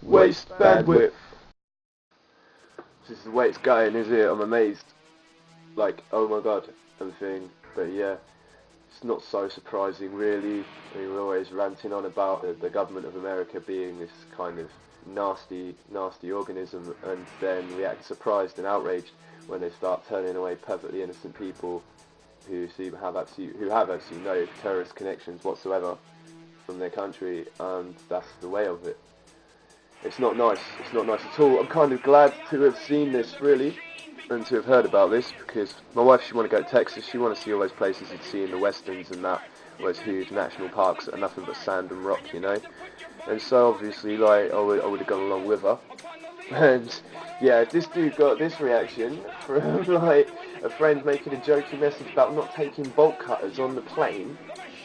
Waste bandwidth. This is the way it's going, is it? I'm amazed. Like, oh my god, everything. But yeah, it's not so surprising really. I mean, we're always ranting on about the government of America being this kind of nasty organism, and then we act surprised and outraged when they start turning away perfectly innocent people who have absolutely no terrorist connections whatsoever from their country, and that's the way of it. It's not nice. It's not nice at all. I'm kind of glad to have seen this, really, and to have heard about this, because my wife, she want to go to Texas. She want to see all those places you'd see in the westerns and that, all those huge national parks that are nothing but sand and rock, you know. And so obviously, like, I would have gone along with her. And yeah, if this dude got this reaction from like a friend making a joking message about not taking bolt cutters on the plane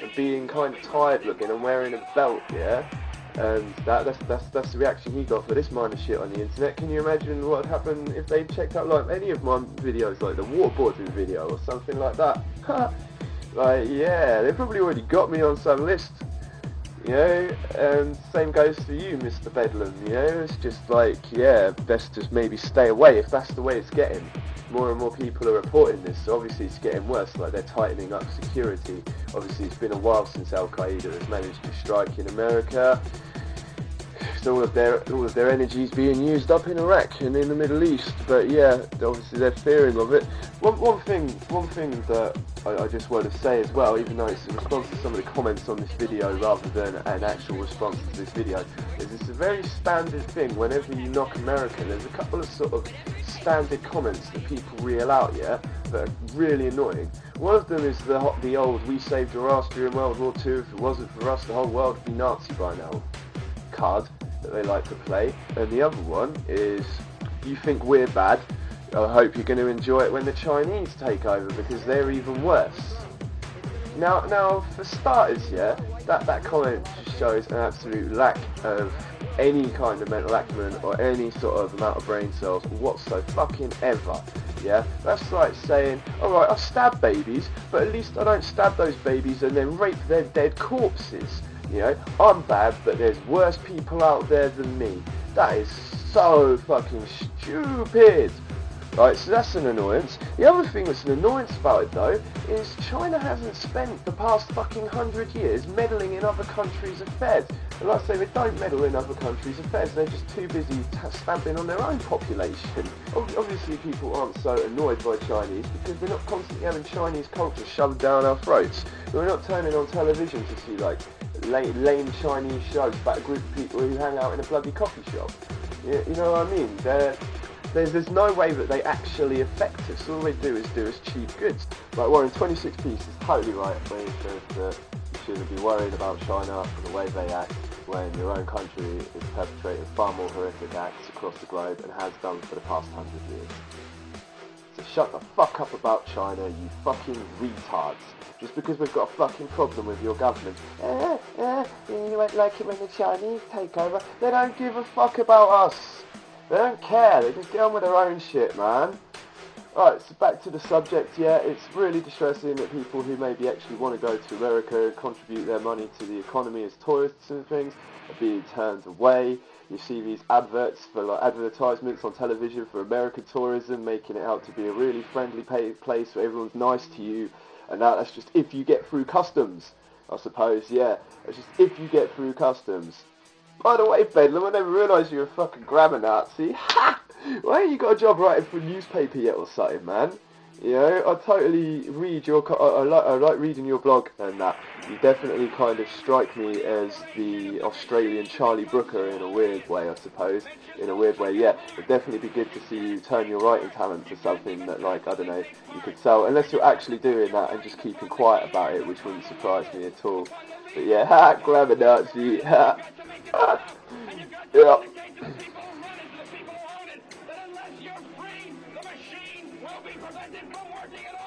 and being kind of tired looking and wearing a belt, yeah. And that's the reaction he got for this minor shit on the internet. Can you imagine what would happen if they checked out like any of my videos, like the waterboarding video or something like that? Like, yeah, they probably already got me on some list, you know. And same goes for you, Mr. Bedlam, you know. It's just like, yeah, best to maybe stay away if that's the way it's getting. More and more people are reporting this, so obviously it's getting worse, like they're tightening up security. Obviously it's been a while since Al-Qaeda has managed to strike in America. So all of their energy is being used up in Iraq and in the Middle East, but yeah, obviously they're fearing of it. One thing that I just want to say as well, even though it's a response to some of the comments on this video rather than an actual response to this video, is it's a very standard thing whenever you knock America. There's a couple of sort of standard comments that people reel out, yeah, that are really annoying. One of them is the old "we saved your ass during World War II, if it wasn't for us the whole world would be Nazi by now" card that they like to play. And the other one is, "you think we're bad, I hope you're going to enjoy it when the Chinese take over because they're even worse." Now for starters, yeah, that comment just shows an absolute lack of any kind of mental acumen or any sort of amount of brain cells whatsoever. Yeah, that's like saying, alright, I stab babies, but at least I don't stab those babies and then rape their dead corpses. You know, I'm bad, but there's worse people out there than me. That is so fucking stupid. Right, so that's an annoyance. The other thing that's an annoyance about it though, is China hasn't spent the past fucking 100 years meddling in other countries' affairs. And like I say, they don't meddle in other countries' affairs, they're just too busy stamping on their own population. Obviously people aren't so annoyed by Chinese because we're not constantly having Chinese culture shoved down our throats. We're not turning on television to see like lame Chinese shows about a group of people who hang out in a bloody coffee shop. You know what I mean? There's no way that they actually affect us. All they do is cheap goods. Like Warren, 26p is totally right when he says that you shouldn't be worried about China and the way they act when your own country is perpetrating far more horrific acts across the globe and has done for the past 100 years. So shut the fuck up about China, you fucking retards. Just because we've got a fucking problem with your government. You won't like it when the Chinese take over. They don't give a fuck about us. They don't care, they just get on with their own shit, man. Right, so back to the subject, yeah, it's really distressing that people who maybe actually want to go to America and contribute their money to the economy as tourists and things are being turned away. You see these adverts for like advertisements on television for American tourism, making it out to be a really friendly place where everyone's nice to you, and that's just if you get through customs, I suppose, yeah. That's just if you get through customs. By the way, Bedlam, I never realised you were a fucking grammar Nazi. Ha! Why ain't you got a job writing for a newspaper yet or something, man? You know, I totally read your... I like reading your blog and that. You definitely kind of strike me as the Australian Charlie Brooker in a weird way, I suppose. In a weird way, yeah. It'd definitely be good to see you turn your writing talent to something that, like, I don't know, you could sell. Unless you're actually doing that and just keeping quiet about it, which wouldn't surprise me at all. But yeah, ha! Grammar Nazi, ha! Yeah. Unless you're free, the machine will be prevented from working at all.